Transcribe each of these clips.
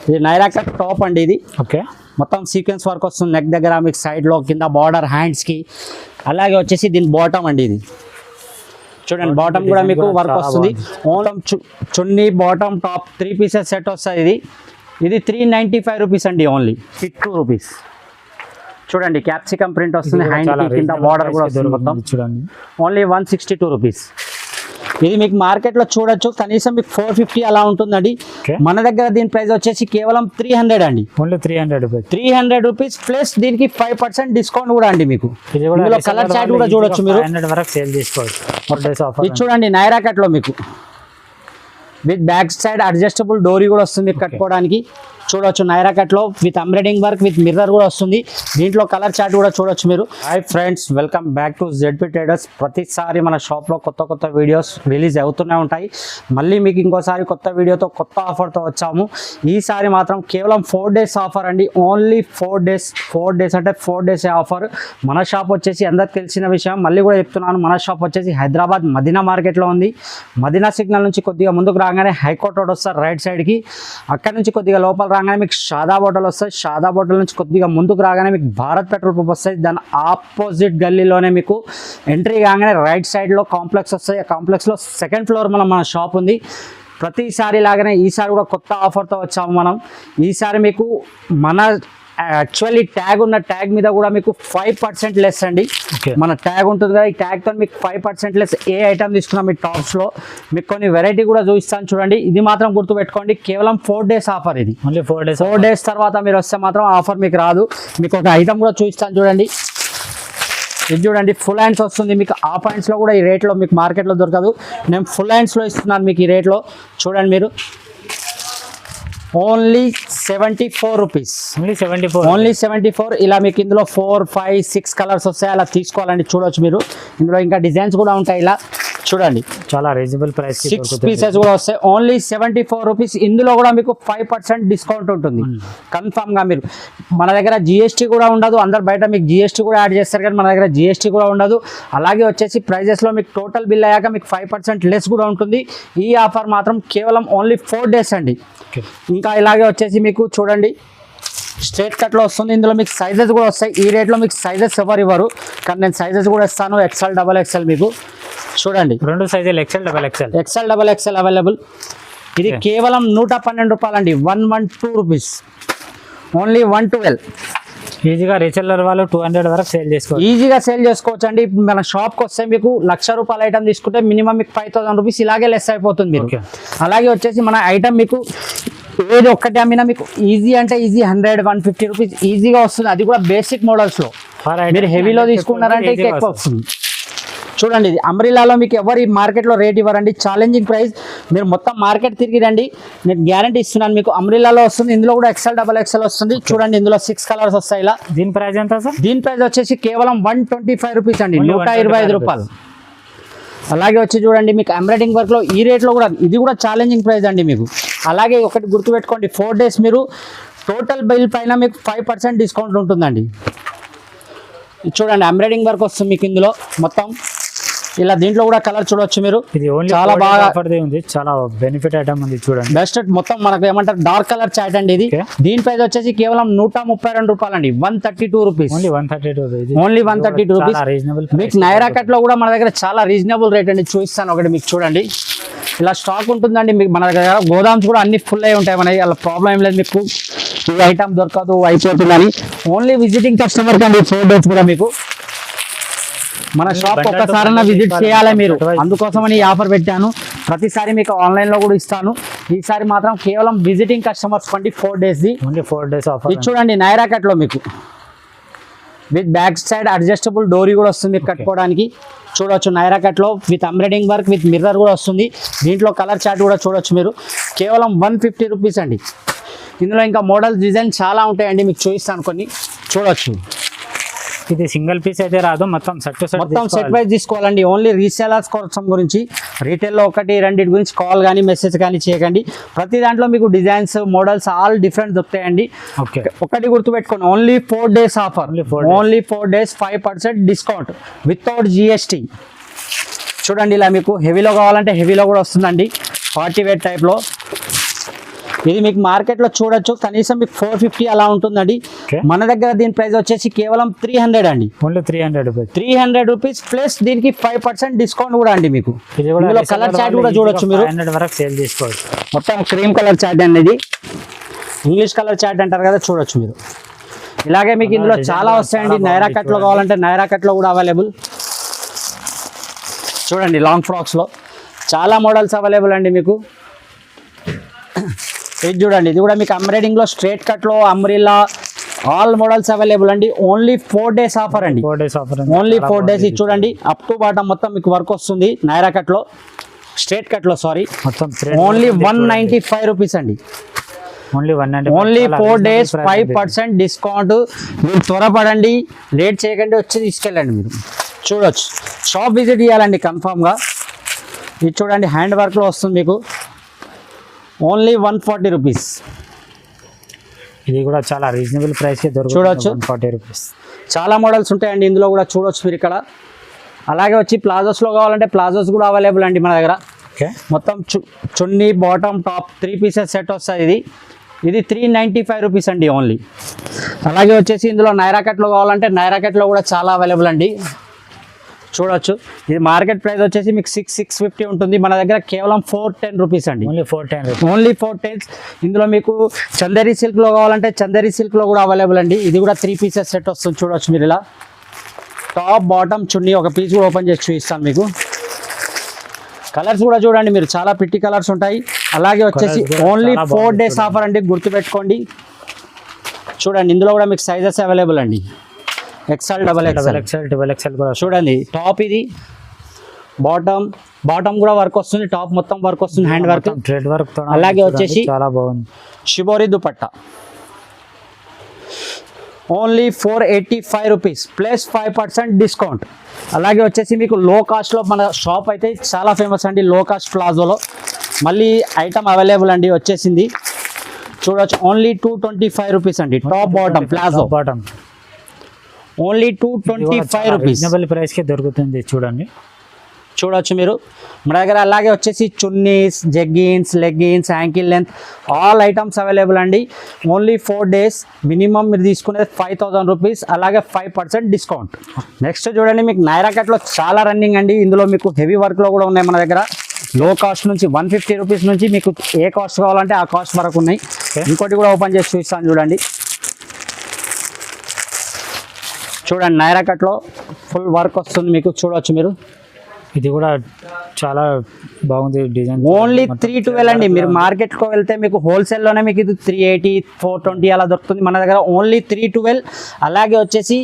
ఇది Naira cut top అండి. ఇది ఓకే, మొత్తం సీక్వెన్స్ వర్క్ వస్తుంది నెక్ దగ్గర, మీకు సైడ్లో కింద బార్డర్ హ్యాండ్స్కి. అలాగే వచ్చేసి దీని బాటమ్ అండి. ఇది చూడండి, బాటమ్ కూడా మీకు వర్క్ వస్తుంది. మొత్తం చున్నీ బాటమ్ టాప్ 3 పీసెస్ సెట్ వస్తుంది. ఇది 395 రూపీస్ అండి, ఓన్లీ 52 రూపీస్. చూడంండి, క్యాప్సికమ్ ప్రింట్ వస్తుంది, హ్యాండ్ కింద బార్డర్ కూడా వస్తుంది. మొత్తం చూడండి, ఓన్లీ 162 రూపీస్. ఇది మీకు మార్కెట్లో చూడొచ్చు, కనీసం మీకు 450 అలా ఉంటుందండి. మన దగ్గర దీని ప్రైస్ వచ్చేసి కేవలం 300 అండి. Only 300 rupees. 300 రూపీస్ ప్లస్ దీనికి 5% డిస్కౌంట్ కూడా అండి. మీకు ఇందులో కలర్ చార్ట్ కూడా చూడొచ్చు మీరు. 500 వరకు సేల్ చేసుకోవచ్చు. ఇది చూడండి, నైరా కట్ లో మీకు విత్ బ్యాక్ సైడ్ అడ్జస్టబుల్ డోరీ కూడా వస్తుంది కట్టుకోవడానికి. చూడొచ్చు, నైరా కట్ లో with embroidering work with mirror కూడా వస్తుంది. దీంట్లో కలర్ చార్ట్ కూడా చూడొచ్చు మీరు. Hi friends, welcome back to ZP traders. ప్రతిసారి మన షాప్లో కొత్త వీడియోస్ రిలీజ్ అవుతూనే ఉంటాయి. మళ్ళీ మీకు ఇంకోసారి కొత్త వీడియోతో కొత్త ఆఫర్తో వచ్చాము. ఈసారి మాత్రం కేవలం 4 డేస్ ఆఫర్ అండి. Only 4 days. 4 డేస్ అంటే 4 డేస్ ఆఫర్. మన షాప్ వచ్చేసి అందరికి తెలిసిన విషయం, మళ్ళీ కూడా చెప్తున్నాను, మన షాప్ వచ్చేసి హైదరాబాద్ మదీనా మార్కెట్లో ఉంది. మదీనా సిగ్నల్ నుంచి కొద్దిగా ముందుకు రాగానే హైకోర్ట్ రోడ్ వస్తారు రైట్ సైడ్కి. అక్కడ నుంచి కొద్దిగా లోపల రాగానే మీకు షాదా హోటల్ వస్తుంది. షాదా హోటల్ నుంచి కొద్దిగా ముందుకు రాగానే మీకు భారత్ పెట్రోల్ పంప్ వస్తుంది. దాని ఆపోజిట్ గల్లీలోనే మీకు ఎంట్రీ కాగానే రైట్ సైడ్లో కాంప్లెక్స్ వస్తుంది. ఆ కాంప్లెక్స్లో 2nd ఫ్లోర్ మన షాప్ ఉంది. ప్రతిసారి లాగానే ఈసారి కూడా కొత్త ఆఫర్తో వచ్చాము మనం. ఈసారి మీకు మన యాక్చువల్లీ ట్యాగ్ ఉన్న ట్యాగ్ మీద కూడా మీకు 5% లెస్ అండి. మన ట్యాగ్ ఉంటుంది కదా, ఈ ట్యాగ్తో మీకు 5% లెస్. ఏ ఐటమ్ తీసుకున్నాం మీ టాప్స్లో మీకు కొన్ని వెరైటీ కూడా చూపిస్తాను చూడండి. ఇది మాత్రం గుర్తుపెట్టుకోండి, కేవలం 4 డేస్ ఆఫర్. ఇది ఓన్లీ 4 డేస్. 4 డేస్ తర్వాత మీరు వస్తే మాత్రం ఆఫర్ మీకు రాదు. మీకు ఒక ఐటమ్ కూడా చూపిస్తాను చూడండి. ఇది చూడండి, ఫుల్ హ్యాండ్స్ వస్తుంది మీకు. హాఫ్ హ్యాండ్స్లో కూడా ఈ రేట్లో మీకు మార్కెట్లో దొరకదు. నేను ఫుల్ హ్యాండ్స్లో ఇస్తున్నాను మీకు ఈ రేట్లో. చూడండి మీరు, ఓన్లీ 74 రూపీస్. ఓన్లీ 74. ఇలా మీకు ఇందులో 4, 5, 6 కలర్స్ వస్తాయి. అలా తీసుకోవాలండి. చూడొచ్చు మీరు, ఇందులో ఇంకా డిజైన్స్ కూడా ఉంటాయి. ఇలా చూడండి, చాలా రీజనబుల్ ప్రైస్. 6 పీసెస్ కూడా వస్తాయి. Only 74 rupees. ఇందులో కూడా మీకు 5% డిస్కౌంట్ ఉంటుంది కన్ఫామ్గా. మీరు మన దగ్గర జిఎస్టీ కూడా ఉండదు. అందరు బయట మీకు జిఎస్టీ కూడా యాడ్ చేస్తారు, కానీ మన దగ్గర జిఎస్టీ కూడా ఉండదు. అలాగే వచ్చేసి ప్రైజెస్లో మీకు టోటల్ బిల్ అయ్యాక మీకు 5% లెస్ కూడా ఉంటుంది. ఈ ఆఫర్ మాత్రం కేవలం ఓన్లీ 4 డేస్ అండి. ఇంకా ఇలాగే వచ్చేసి మీకు చూడండి, స్ట్రేట్ కట్లో వస్తుంది. ఇందులో మీకు సైజెస్ కూడా వస్తాయి. ఈ రేట్లో మీకు సైజెస్ ఎవరు ఇవ్వరు, కానీ నేను సైజెస్ కూడా ఇస్తాను. XL, XXL మీకు చూడండి, 2 సైజులు XL, XXL అవైలబుల్. ఇది కేవలం 112 రూపాయలు అండి. 112 రూపీస్. ఓన్లీ 112. ఈజీగా రీసెల్లర్ వాళ్ళు 200 వరకు సేల్ చేసుకోవచ్చు. ఈజీగా సేల్ చేసుకోవచ్చు అండి. మన షాప్కి వస్తే మీకు 1,00,000 రూపాయల ఐటమ్ తీసుకుంటే మినిమం మీకు 5,000 రూపీస్ ఇలాగే లెస్ అయిపోతుంది మీరు. అలాగే వచ్చేసి మన ఐటమ్ మీకు ఏది ఒక్కటి అమ్మినా మీకు ఈజీ అంటే ఈజీ 100, 150 రూపీస్ ఈజీగా వస్తుంది. అది కూడా బేసిక్ మోడల్స్లో. మీరు హెవీలో తీసుకున్నారంటే ఇంకా ఎక్కువ వస్తుంది. చూడండి, ఇది అంబ్రిల్లాలో మీకు ఎవరు ఈ మార్కెట్లో రేట్ ఇవ్వరండి. Challenging price. మీరు మొత్తం మార్కెట్ తిరిగిరండి, నేను గ్యారంటీ ఇస్తున్నాను మీకు. అంబ్రిల్లాలో వస్తుంది. ఇందులో కూడా XL, XXL వస్తుంది. చూడండి, ఇందులో 6 కలర్స్ వస్తాయి. ఇలా దీని ప్రైస్ ఎంత సార్? దీని ప్రైస్ వచ్చేసి కేవలం 125 రూపీస్ అండి. 125 రూపాయలు. అలాగే వచ్చి చూడండి, మీకు ఎంబ్రాయిడింగ్ వర్క్లో ఈ రేట్లో కూడా ఇది కూడా ఛాలెంజింగ్ ప్రైస్ అండి మీకు. అలాగే ఒకటి గుర్తుపెట్టుకోండి, 4 డేస్ మీరు టోటల్ బిల్ పైన మీకు 5% డిస్కౌంట్ ఉంటుందండి. చూడండి, ఎంబ్రాయిడింగ్ వర్క్ వస్తుంది మీకు ఇందులో మొత్తం. ఇలా దీంట్లో కూడా కలర్ చూడొచ్చు మీరు. ఇది చాలా బాగా ఉంది, చాలా బెనిఫిట్ ఐటమ్ ఉంది. చూడండి, బెస్ట్ మొత్తం మనకు ఏమంటారు డార్క్ కలర్ చాట్ అండి. ఇది దీని ప్రైస్ వచ్చేసి కేవలం 132 రూపాయలు అండి. 132 రూపీస్. ఓన్లీ 132. Only 132 rupees. మీకు నైరా కట్ లో కూడా మన దగ్గర చాలా రీజనబుల్ రేట్ అండి. చూపిస్తాను ఒకటి మీకు చూడండి. ఇలా స్టాక్ ఉంటుందండి మీకు. మన దగ్గర గోదామ్స్ కూడా అన్ని ఫుల్ అయి ఉంటాయి మనకి. అలా ప్రాబ్లం ఏం లేదు. మీకు ఈ ఐటమ్ దొరకదు అయిపోతుందని. ఓన్లీ విజిటింగ్ కస్టమర్ కండి 4 డేస్ కూడా మీకు. మన షాప్ ఒక్కసారైనా విజిట్ చేయాలి మీరు. అందుకోసమని ఈ ఆఫర్ పెట్టాను. ప్రతిసారి మీకు ఆన్లైన్లో కూడా ఇస్తాను. ఈసారి మాత్రం కేవలం విజిటింగ్ కస్టమర్స్ కండి 4 డేస్ది. Only 4 days offer. ఇది చూడండి, నైరా కట్లో మీకు విత్ బ్యాక్ సైడ్ అడ్జస్టబుల్ డోరీ కూడా వస్తుంది కట్టుకోవడానికి. చూడొచ్చు, నైరా కట్లో with embroidering work with mirror కూడా వస్తుంది. దీంట్లో కలర్ చార్ట్ కూడా చూడొచ్చు మీరు. కేవలం 150 రూపీస్ అండి. ఇందులో ఇంకా మోడల్స్ డిజైన్ చాలా ఉంటాయండి, మీకు చూపిస్తాను కొన్ని. చూడొచ్చు, ఇది సింగిల్ పీస్ అయితే రాదు, మొత్తం సెట్ వైజ్ తీసుకోవాలండి. ఓన్లీ రీసేలర్స్ కోసం గురించి. రీటైల్లో 1, 2 గురించి కాల్ కానీ మెసేజ్ కానీ చేయకండి. ప్రతి దాంట్లో మీకు డిజైన్స్, మోడల్స్ ఆల్ డిఫరెంట్ దొరుకుతాయండి. ఒకటి గుర్తుపెట్టుకోండి, only 4 days offer. Only 4 days 5% discount without GST. చూడండి, ఇలా మీకు హెవీలో కావాలంటే హెవీలో కూడా వస్తుందండి. పార్టీ వేర్ టైప్లో. ఇది మీకు మార్కెట్లో చూడొచ్చు కనీసం మీకు 450 అలా ఉంటుందండి. Okay. మన దగ్గర దీని ప్రైస్ వచ్చేసి కేవలం 300 అండి. Only 300 rupees. 300 రూపీస్ ప్లస్ దీనికి 5% డిస్కౌంట్ కూడా అండి మీకు. ఇది కూడా ఇందులో కలర్ చార్ట్ కూడా చూడొచ్చు మీరు. 500 వరకు సేల్ చేసుకోవచ్చు. మొత్తం క్రీమ్ కలర్ చార్ట్ అండి ఇది. ఇంగ్లీష్ కలర్ చార్ట్ అంటారు కదా, చూడొచ్చు మీరు. ఇలాగే మీకు ఇందులో చాలా వస్తాయండి. నైరా కట్లో కావాలంటే నైరా కట్లో కూడా అవైలబుల్. చూడండి లాంగ్ ఫ్రాక్స్లో చాలా మోడల్స్ అవైలబుల్ అండి మీకు. ఇది చూడండి, ఇది కూడా మీకు ఎంబ్రాయిడింగ్లో స్ట్రేట్ కట్లో అంబ్రిల్లా ఆల్ మోడల్స్ అవైలబుల్ అండి. ఓన్లీ 4 days ఆఫర్ అండి. 4 days ఆఫర్. Only 4 days. ఇది చూడండి అప్ టు బాటమ్ మొత్తం మీకు వర్క్ వస్తుంది నైరా కట్లో, స్ట్రేట్ కట్లో సారీ. మొత్తం ఓన్లీ 195 రూపీస్ అండి. Only 4 days 5% discount. మీరు త్వరపడండి, లేట్ చేయకండి, వచ్చి తీసుకెళ్ళండి. మీరు చూడొచ్చు, షాప్ విజిట్ చేయాలండి కన్ఫామ్గా. ఇది చూడండి హ్యాండ్ వర్క్లో వస్తుంది మీకు. Only 140 rupees. ఇది కూడా చాలా రీజనబుల్ ప్రైస్కి దొరుకుతుంది. చూడొచ్చు 140 రూపీస్. చాలా మోడల్స్ ఉంటాయండి ఇందులో కూడా, చూడొచ్చు మీరు ఇక్కడ. అలాగే వచ్చి ప్లాజోస్లో కావాలంటే ప్లాజోస్ కూడా అవైలబుల్ అండి మన దగ్గర. ఓకే. మొత్తం చున్నీ బాటమ్ టాప్ 3 pieces సెట్ వస్తుంది. ఇది 395 రూపీస్ అండి ఓన్లీ. అలాగే వచ్చేసి ఇందులో నైరా కట్లో కావాలంటే నైరా కట్లో కూడా చాలా అవైలబుల్ అండి. చూడొచ్చు, ఇది మార్కెట్ ప్రైస్ వచ్చేసి మీకు 650 ఉంటుంది. మన దగ్గర కేవలం 410 రూపీస్ అండి. Only 410 rupees. ఓన్లీ 410. ఇందులో మీకు చందేరి సిల్క్లో కావాలంటే చందేరి సిల్క్లో కూడా అవైలబుల్ అండి. ఇది కూడా 3 pieces సెట్ వస్తుంది. చూడొచ్చు మీరు ఇలా టాప్ బాటమ్ చున్నీ ఒక పీస్ కూడా ఓపెన్ చేసి చూపిస్తాను మీకు. కలర్స్ కూడా చూడండి మీరు, చాలా పిట్టి కలర్స్ ఉంటాయి. అలాగే వచ్చేసి ఓన్లీ 4 days ఆఫర్ అండి, గుర్తుపెట్టుకోండి. చూడండి ఇందులో కూడా మీకు సైజెస్ అవైలబుల్ అండి. XL, XXL కూడా చూడండి. టాప్ ఇది బాటమ్ కూడా వర్క్ వస్తుంది, టాప్ మొత్తం వర్క్ వస్తుంది, హ్యాండ్ వర్క్, థ్రెడ్ వర్క్. అలాగే వచ్చేసి చాలా బాగుంది shibori dupatta. Only 485 rupees plus 5% discount. అలాగే వచ్చేసి మీకు లో కాస్ట్లో మన షాప్ అయితే చాలా ఫేమస్ అండి. లో కాస్ట్ ప్లాజోలో మళ్ళీ ఐటమ్ అవైలబుల్ అండి వచ్చేసింది. చూడొచ్చు ఓన్లీ 225 రూపీస్ అండి. Top bottom palazzo bottom only 225 rupees. Reasonable ప్రైస్కి దొరుకుతుంది. చూడండి, చూడొచ్చు మీరు మన దగ్గర. అలాగే వచ్చేసి chunnis, jeggings, leggings, ankle length all items available అండి. Only 4 days. మినిమం మీరు తీసుకునేది 5000 రూపీస్. అలాగే 5% డిస్కౌంట్. నెక్స్ట్ చూడండి మీకు నైరా కట్లో చాలా రన్నింగ్ అండి. ఇందులో మీకు హెవీ వర్క్లో కూడా ఉన్నాయి మన దగ్గర. లో కాస్ట్ నుంచి 150 రూపీస్ నుంచి మీకు ఏ కాస్ట్ కావాలంటే ఆ కాస్ట్ వరకు ఉన్నాయి. ఇంకోటి కూడా ఓపెన్ చేసి చూపిస్తాను చూడండి. చూడండి నైరా కట్లో ఫుల్ వర్క్ వస్తుంది మీకు. చూడవచ్చు మీరు, ఇది కూడా చాలా బాగుంది డిజైన్. ఓన్లీ 312 అండి. మీరు మార్కెట్కి వెళ్తే మీకు హోల్సేల్లోనే మీకు ఇది 380, 420 అలా దొరుకుతుంది. మన దగ్గర ఓన్లీ 312. అలాగే వచ్చేసి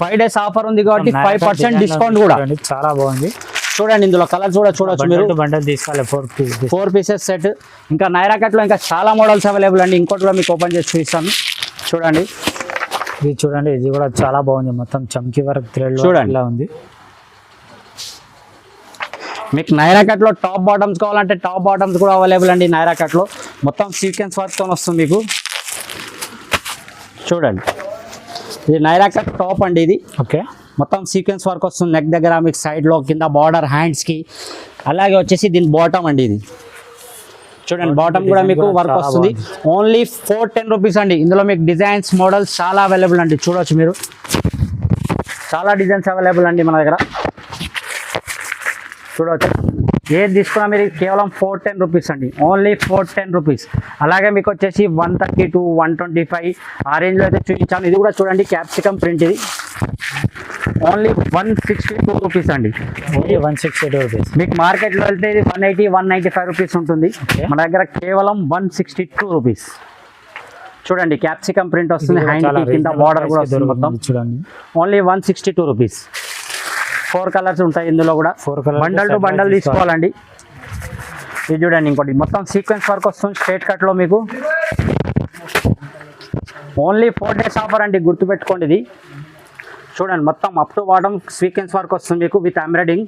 5 days ఆఫర్ ఉంది కాబట్టి 5% డిస్కౌంట్ కూడా. చాలా బాగుంది. చూడండి ఇందులో కలర్స్ కూడా చూడొచ్చు మీరు. బండల్ తీసుకోవాలి 4 pieces సెట్. ఇంకా నైరా కట్లో ఇంకా చాలా మోడల్స్ అవైలబుల్ అండి. ఇంకోటి కూడా మీకు ఓపెన్ చేసి చూపిస్తాను చూడండి. ఇది చూడండి, ఇది కూడా చాలా బాగుంది. మొత్తం చమ్కీ వర్క్ థ్రెడ్ చూడండి ఇలా ఉంది. మీకు నైరా కట్లో టాప్ బాటమ్స్ కావాలంటే టాప్ బాటమ్స్ కూడా అవైలబుల్ అండి. నైరా కట్లో మొత్తం సీక్వెన్స్ వర్క్తో వస్తుంది మీకు. చూడండి ఇది నైరా కట్ టాప్ అండి. ఇది ఓకే, మొత్తం సీక్వెన్స్ వర్క్ వస్తుంది నెక్ దగ్గర, మీకు సైడ్లో కింద బార్డర్ హ్యాండ్స్కి. అలాగే వచ్చేసి దీని బాటమ్ అండి. ఇది చూడండి బాటమ్ కూడా మీకు వర్క్ వస్తుంది. ఓన్లీ 410 రూపీస్ అండి. ఇందులో మీకు డిజైన్స్ మోడల్స్ చాలా అవైలబుల్ అండి. చూడవచ్చు మీరు, చాలా డిజైన్స్ అవైలబుల్ అండి మన దగ్గర. చూడవచ్చు ఏది తీసుకున్నా మీరు కేవలం 410 రూపీస్ అండి. Only 410 rupees. అలాగే మీకు వచ్చేసి 132, 125 ఆ రేంజ్లో అయితే చూపించాను. ఇది కూడా చూడండి క్యాప్సికమ్ ప్రింట్. ఇది ఓన్లీ 162 రూపీస్ అండి. Only 162 rupees. మీకు మార్కెట్లో వెళ్తే ఇది 180, 195 రూపీస్ ఉంటుంది. మన దగ్గర కేవలం 162 రూపీస్. చూడండి క్యాప్సికమ్ ప్రింట్ వస్తుంది, హ్యాండ్ కింద బార్డర్ కూడా వస్తుంది మొత్తం. చూడండి ఓన్లీ 162 రూపీస్. 4 కలర్స్ ఉంటాయి ఇందులో కూడా. 4 కలర్స్ బండల్ టు బండల్ తీసుకోవాలండి. ఇది చూడండి ఇంకోటి మొత్తం సీక్వెన్స్ వర్క్ వస్తుంది స్ట్రేట్ కట్లో మీకు. ఓన్లీ 4 days ఆఫర్ అండి, గుర్తుపెట్టుకోండి. ఇది చూడండి మొత్తం up to bottom sequence work వస్తుంది మీకు విత్ ఎంబ్రాయిడింగ్.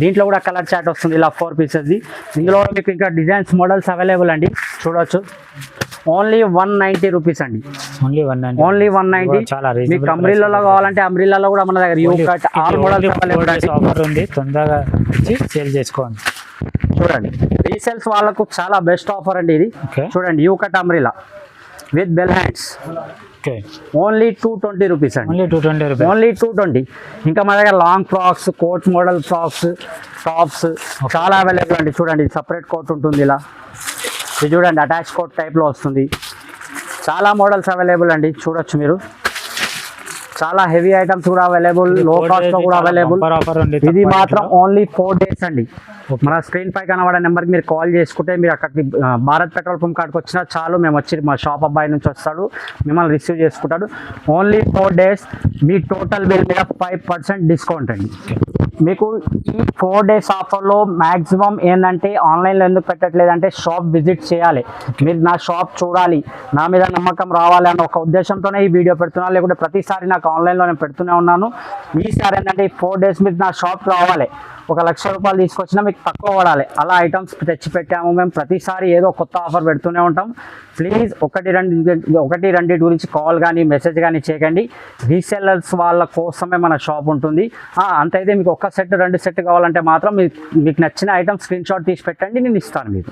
దీంట్లో కూడా కలర్ చార్ట్ వస్తుంది ఇలా 4 పీసెస్ది. ఇందులో మీకు ఇంకా డిజైన్స్ మోడల్స్ అవైలబుల్ అండి. చూడవచ్చు ఓన్లీ 190 రూపీస్ అండి. ఓన్లీ 190. మీకు అంబ్రిల్లాలో కావాలంటే అంబ్రిల్లాలో కూడా మన దగ్గర you cut all models available అండి. ఆఫర్ ఉంది, తొందరగా వచ్చి సేల్ చేసుకోండి. చూడండి రీసేల్స్ వాళ్ళకు చాలా బెస్ట్ ఆఫర్ అండి ఇది. Okay. చూడండి U cut umbrella with bell hands okay, only 220 rupees అండి. Only 220 rupees. ఓన్లీ 220. ఇంకా మా దగ్గర long frocks, coat model frocks, tops చాలా అవైలబుల్ అండి. చూడండి సపరేట్ కోట్ ఉంటుంది ఇలా, ఇది చూడండి అటాచ్ కోట్ టైప్లో వస్తుంది. చాలా మోడల్స్ అవైలబుల్ అండి, చూడొచ్చు మీరు. చాలా హెవీ ఐటమ్స్ కూడా అవైలబుల్, లో కాస్ట్ లో కూడా అవైలబుల్. ఆఫర్ ఉంది. ఇది మాత్రం ఓన్లీ 4 days అండి. మన స్క్రీన్ పై కనబడే నెంబర్కి మీరు కాల్ చేసుకుంటే మీరు అక్కడికి భారత్ పెట్రోల్ పంప్ కాడికి వచ్చినా చాలు, మేము వచ్చి మా షాప్ అబ్బాయి నుంచి వస్తాడు, మిమ్మల్ని రిసీవ్ చేసుకుంటాడు. ఓన్లీ 4 days మీ టోటల్ బిల్ మీద 5% డిస్కౌంట్ అండి. మీకు ఈ 4 days ఆఫర్లో మ్యాక్సిమం ఏంటంటే ఆన్లైన్లో ఎందుకు పెట్టట్లేదంటే షాప్ విజిట్ చేయాలి, మీరు నా షాప్ చూడాలి, నా మీద నమ్మకం రావాలి అన్న ఒక ఉద్దేశంతోనే ఈ వీడియో పెడుతున్నాను. లేకుంటే ప్రతిసారి నాకు ఆన్లైన్లో నేను పెడుతూనే ఉన్నాను. ఈసారి ఏంటంటే ఈ 4 days మీరు నా షాప్ రావాలి, 1,00,000 రూపాయలు తీసుకొచ్చినా మీకు తక్కువ పడాలి, అలా ఐటమ్స్ తెచ్చి పెట్టాము మేము. ప్రతిసారి ఏదో కొత్త ఆఫర్ పెడుతూనే ఉంటాం. ప్లీజ్ ఒకటి రెండు గురించి కాల్ కానీ మెసేజ్ కానీ చేయకండి. రీసెల్లర్స్ వాళ్ళ కోసమే మన షాప్ ఉంటుంది. అంతైతే మీకు 1 సెట్ 2 సెట్ కావాలంటే మాత్రం మీకు నచ్చిన ఐటమ్ స్క్రీన్ షాట్ తీసి పెట్టండి, నేను ఇస్తాను మీకు.